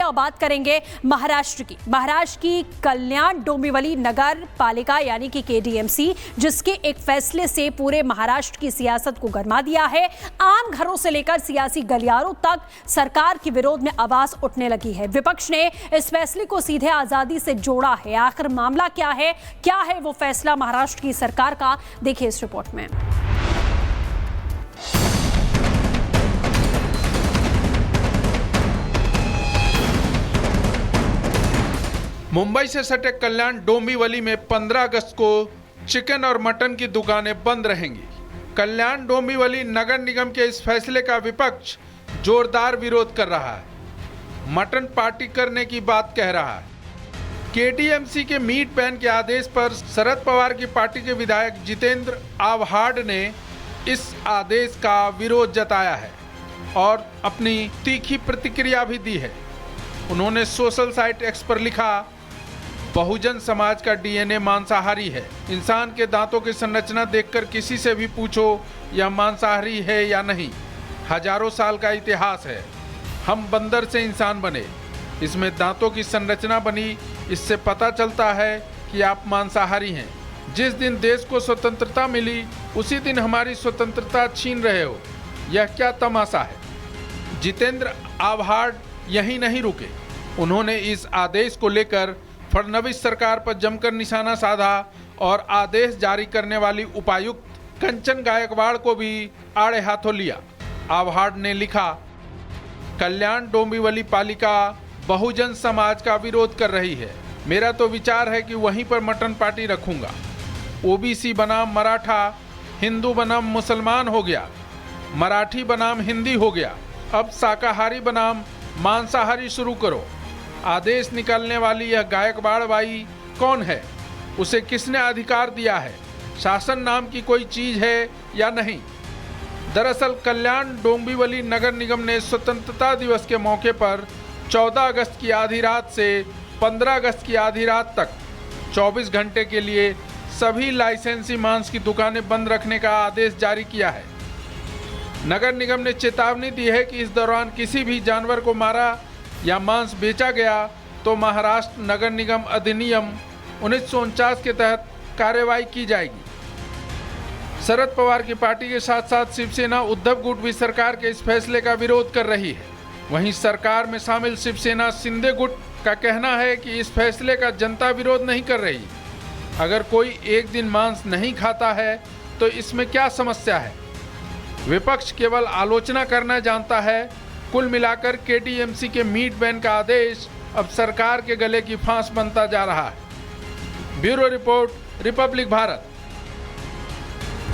अब बात करेंगे महाराष्ट्र की कल्याण डोंबिवली नगर पालिका यानी कि केडीएमसी, जिसके एक फैसले से पूरे महाराष्ट्र की सियासत को गरमा दिया है। आम घरों से लेकर सियासी गलियारों तक सरकार के विरोध में आवाज उठने लगी है। विपक्ष ने इस फैसले को सीधे आजादी से जोड़ा है। आखिर मामला क्या है वो फैसला महाराष्ट्र की सरकार का, देखिए इस रिपोर्ट में। मुंबई से सटे कल्याण डोंबिवली में 15 अगस्त को चिकन और मटन की दुकानें बंद रहेंगी। कल्याण डोंबिवली नगर निगम के इस फैसले का विपक्ष जोरदार विरोध कर रहा है। मटन पार्टी करने की बात कह रहा है। केडीएमसी के मीट बैन के आदेश पर शरद पवार की पार्टी के विधायक जितेंद्र आव्हाड ने इस आदेश का विरोध जताया है और अपनी तीखी प्रतिक्रिया भी दी है। उन्होंने सोशल साइट एक्स पर लिखा, बहुजन समाज का डीएनए मांसाहारी है। इंसान के दांतों की संरचना देखकर किसी से भी पूछो यह मांसाहारी है या नहीं। हजारों साल का इतिहास है। हम बंदर से इंसान बने, इसमें दांतों की संरचना बनी, इससे पता चलता है कि आप मांसाहारी हैं। जिस दिन देश को स्वतंत्रता मिली उसी दिन हमारी स्वतंत्रता छीन रहे हो। यह क्या तमाशा है। जितेंद्र आव्हाड यहीं नहीं रुके। उन्होंने इस आदेश को लेकर फडणवीस सरकार पर जमकर निशाना साधा और आदेश जारी करने वाली उपायुक्त कंचन गायकवाड़ को भी आड़े हाथों लिया। आव्हाड ने लिखा, कल्याण डोंबिवली पालिका बहुजन समाज का विरोध कर रही है। मेरा तो विचार है कि वहीं पर मटन पार्टी रखूंगा। ओबीसी बनाम मराठा, हिंदू बनाम मुसलमान हो गया, मराठी बनाम हिंदी हो गया। अब शाकाहारी बनाम मांसाहारी शुरू करो। आदेश निकालने वाली यह गायकवाड़ बाई कौन है? उसे किसने अधिकार दिया है? शासन नाम की कोई चीज है या नहीं? दरअसल कल्याण डोंबिवली नगर निगम ने स्वतंत्रता दिवस के मौके पर 14 अगस्त की आधी रात से 15 अगस्त की आधी रात तक 24 घंटे के लिए सभी लाइसेंसी मांस की दुकानें बंद रखने का आदेश जारी किया है। नगर निगम ने चेतावनी दी है कि इस दौरान किसी भी जानवर को मारा या मांस बेचा गया तो महाराष्ट्र नगर निगम अधिनियम 1949 के तहत कार्रवाई की जाएगी। शरद पवार की पार्टी के साथ साथ शिवसेना उद्धव गुट भी सरकार के इस फैसले का विरोध कर रही है। वहीं सरकार में शामिल शिवसेना शिंदे गुट का कहना है कि इस फैसले का जनता विरोध नहीं कर रही। अगर कोई एक दिन मांस नहीं खाता है तो इसमें क्या समस्या है। विपक्ष केवल आलोचना करना जानता है। कुल मिलाकर केडीएमसी के मीट बैन का आदेश अब सरकार के गले की फांस बनता जा रहा है। Bureau report, Republic Bharat.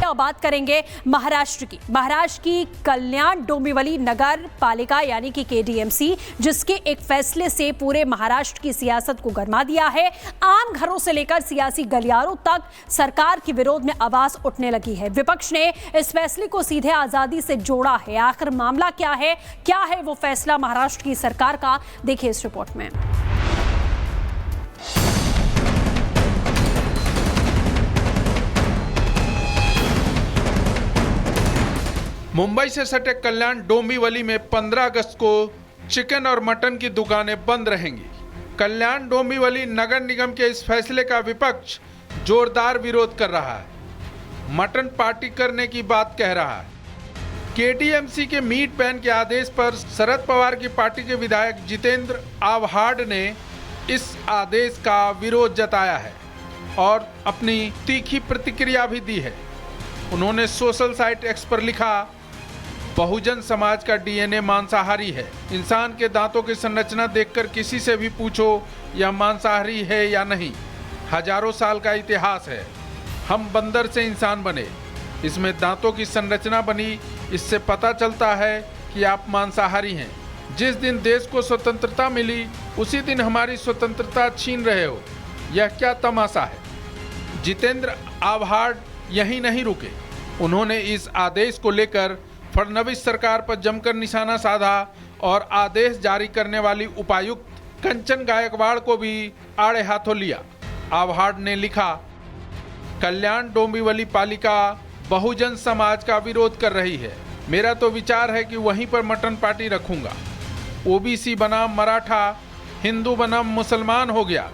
अब बात करेंगे महाराष्ट्र की कल्याण डोंबिवली नगर पालिका यानी कि केडीएमसी, जिसके एक फैसले से पूरे महाराष्ट्र की सियासत को गरमा दिया है। आम घरों से लेकर सियासी गलियारों तक सरकार के विरोध में आवाज उठने लगी है। विपक्ष ने इस फैसले को सीधे आजादी से जोड़ा है। आखिर मामला क्या है वो फैसला महाराष्ट्र की सरकार का, देखिए इस रिपोर्ट में। मुंबई से सटे कल्याण डोंबिवली में 15 अगस्त को चिकन और मटन की दुकानें बंद रहेंगी। कल्याण डोंबिवली नगर निगम के इस फैसले का विपक्ष जोरदार विरोध कर रहा है। मटन पार्टी करने की बात कह रहा है। केडीएमसी के मीट बैन के आदेश पर शरद पवार की पार्टी के विधायक जितेंद्र आव्हाड ने इस आदेश का विरोध जताया है और अपनी तीखी प्रतिक्रिया भी दी है। उन्होंने सोशल साइट एक्स पर लिखा, बहुजन समाज का डीएनए मांसाहारी है। इंसान के दांतों की संरचना देखकर किसी से भी पूछो यह मांसाहारी है या नहीं। हजारों साल का इतिहास है। हम बंदर से इंसान बने, इसमें दांतों की संरचना बनी, इससे पता चलता है कि आप मांसाहारी हैं। जिस दिन देश को स्वतंत्रता मिली उसी दिन हमारी स्वतंत्रता छीन रहे हो। यह क्या तमाशा है। जितेंद्र आव्हाड यहीं नहीं रुके। उन्होंने इस आदेश को लेकर फडणवीस सरकार पर जमकर निशाना साधा और आदेश जारी करने वाली उपायुक्त कंचन गायकवाड़ को भी आड़े हाथों लिया। आव्हाड ने लिखा, कल्याण डोंबिवली पालिका बहुजन समाज का विरोध कर रही है। मेरा तो विचार है कि वहीं पर मटन पार्टी रखूंगा। ओबीसी बनाम मराठा, हिंदू बनाम मुसलमान हो गया,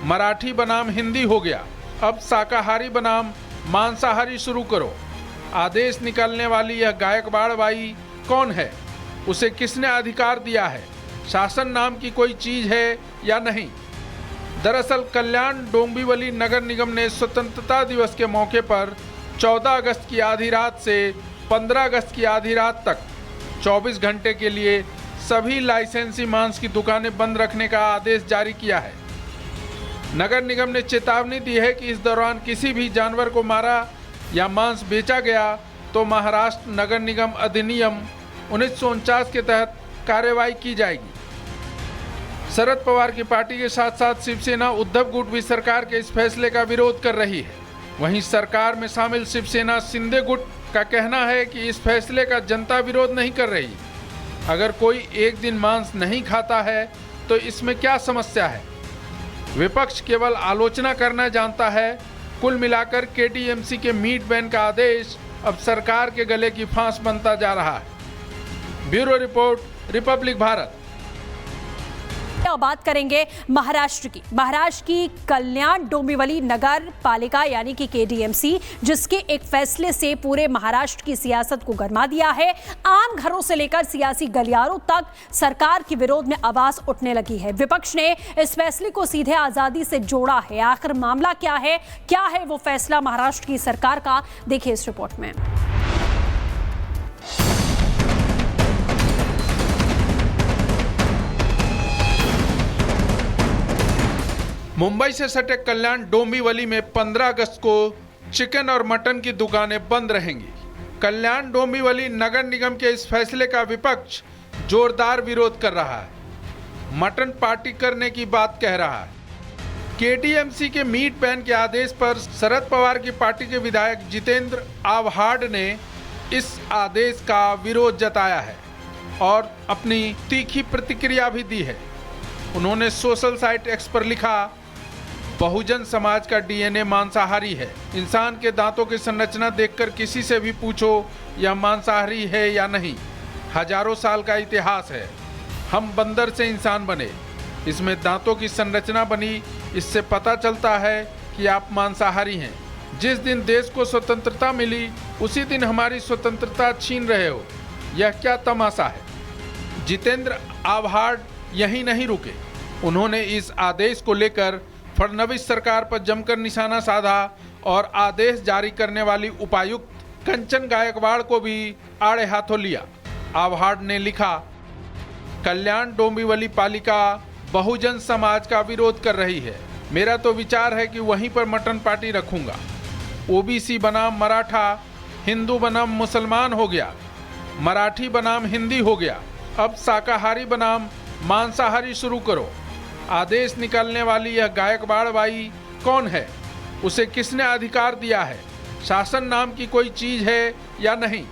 मराठी बनाम हिंदी हो गया, अब शाकाहारी बनाम मांसाहारी शुरू करो। आदेश निकालने वाली यह गायकवाड़ बाई कौन है? उसे किसने अधिकार दिया है? शासन नाम की कोई चीज है या नहीं? दरअसल कल्याण डोंबिवली नगर निगम ने स्वतंत्रता दिवस के मौके पर 14 अगस्त की आधी रात से 15 अगस्त की आधी रात तक 24 घंटे के लिए सभी लाइसेंसी मांस की दुकानें बंद रखने का आदेश जारी किया है। नगर निगम ने चेतावनी दी है कि इस दौरान किसी भी जानवर को मारा या मांस बेचा गया तो महाराष्ट्र नगर निगम अधिनियम 1949 के तहत कार्रवाई की जाएगी। शरद पवार की पार्टी के साथ साथ शिवसेना उद्धव गुट भी सरकार के इस फैसले का विरोध कर रही है। वहीं सरकार में शामिल शिवसेना शिंदे गुट का कहना है कि इस फैसले का जनता विरोध नहीं कर रही। अगर कोई एक दिन मांस नहीं खाता है तो इसमें क्या समस्या है? विपक्ष केवल आलोचना करना जानता है। कुल मिलाकर केटीएमसी के मीट बैन का आदेश अब सरकार के गले की फांस बनता जा रहा है। Bureau report, Republic Bharat. अब बात करेंगे महाराष्ट्र की कल्याण डोंबिवली नगर पालिका यानी कि केडीएमसी, जिसके एक फैसले से पूरे महाराष्ट्र की सियासत को गरमा दिया है। आम घरों से लेकर सियासी गलियारों तक सरकार के विरोध में आवाज उठने लगी है। विपक्ष ने इस फैसले को सीधे आजादी से जोड़ा है। आखिर मामला क्या है वो फैसला महाराष्ट्र की सरकार का, देखिए इस रिपोर्ट में। मुंबई से सटे कल्याण डोंबिवली में 15 अगस्त को चिकन और मटन की दुकानें बंद रहेंगी। कल्याण डोंबिवली नगर निगम के इस फैसले का विपक्ष जोरदार विरोध कर रहा है। मटन पार्टी करने की बात कह रहा है। केटीएमसी के मीट बैन के आदेश पर शरद पवार की पार्टी के विधायक जितेंद्र आव्हाड ने इस आदेश का विरोध जताया है और अपनी तीखी प्रतिक्रिया भी दी है। उन्होंने सोशल साइट एक्स पर लिखा, बहुजन समाज का डीएनए मांसाहारी है। इंसान के दांतों की संरचना देखकर किसी से भी पूछो यह मांसाहारी है या नहीं। हजारों साल का इतिहास है। हम बंदर से इंसान बने, इसमें दांतों की संरचना बनी, इससे पता चलता है कि आप मांसाहारी हैं। जिस दिन देश को स्वतंत्रता मिली उसी दिन हमारी स्वतंत्रता छीन रहे हो, यह क्या तमाशा है। जितेंद्र आव्हाड यहीं नहीं रुके। उन्होंने इस आदेश को लेकर फडणवीस सरकार पर जमकर निशाना साधा और आदेश जारी करने वाली उपायुक्त कंचन गायकवाड़ को भी आड़े हाथों लिया। आव्हाड ने लिखा, कल्याण डोंबिवली पालिका बहुजन समाज का विरोध कर रही है। मेरा तो विचार है कि वहीं पर मटन पार्टी रखूंगा। ओबीसी बनाम मराठा, हिंदू बनाम मुसलमान हो गया, मराठी बनाम हिंदी हो गया, अब शाकाहारी बनाम मांसाहारी शुरू करो। आदेश निकालने वाली यह गायकवाड़ बाई कौन है? उसे किसने अधिकार दिया है? शासन नाम की कोई चीज है या नहीं?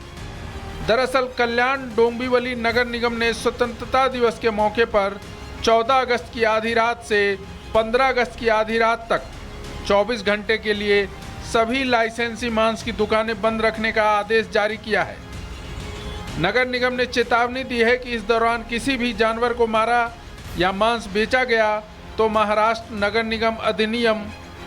दरअसल कल्याण डोंबिवली नगर निगम ने स्वतंत्रता दिवस के मौके पर 14 अगस्त की आधी रात से 15 अगस्त की आधी रात तक 24 घंटे के लिए सभी लाइसेंसी मांस की दुकानें बंद रखने का आदेश जारी किया है। नगर निगम ने चेतावनी दी है कि इस दौरान किसी भी जानवर को मारा या मांस बेचा गया तो महाराष्ट्र नगर निगम अधिनियम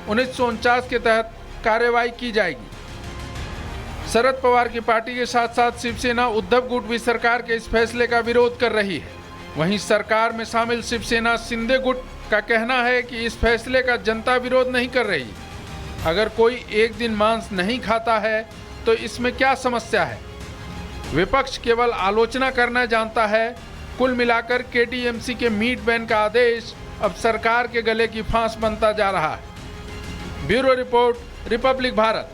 1949 के तहत कार्रवाई की जाएगी। शरद पवार की पार्टी के साथ साथ शिवसेना उद्धव गुट भी सरकार के इस फैसले का विरोध कर रही है। वहीं सरकार में शामिल शिवसेना शिंदे गुट का कहना है कि इस फैसले का जनता विरोध नहीं कर रही। अगर कोई एक दिन मांस नहीं खाता है तो इसमें क्या समस्या है? विपक्ष केवल आलोचना करना जानता है। कुल मिलाकर केटीएमसी के मीट बैन का आदेश अब सरकार के गले की फांस बनता जा रहा है। Bureau report, Republic Bharat.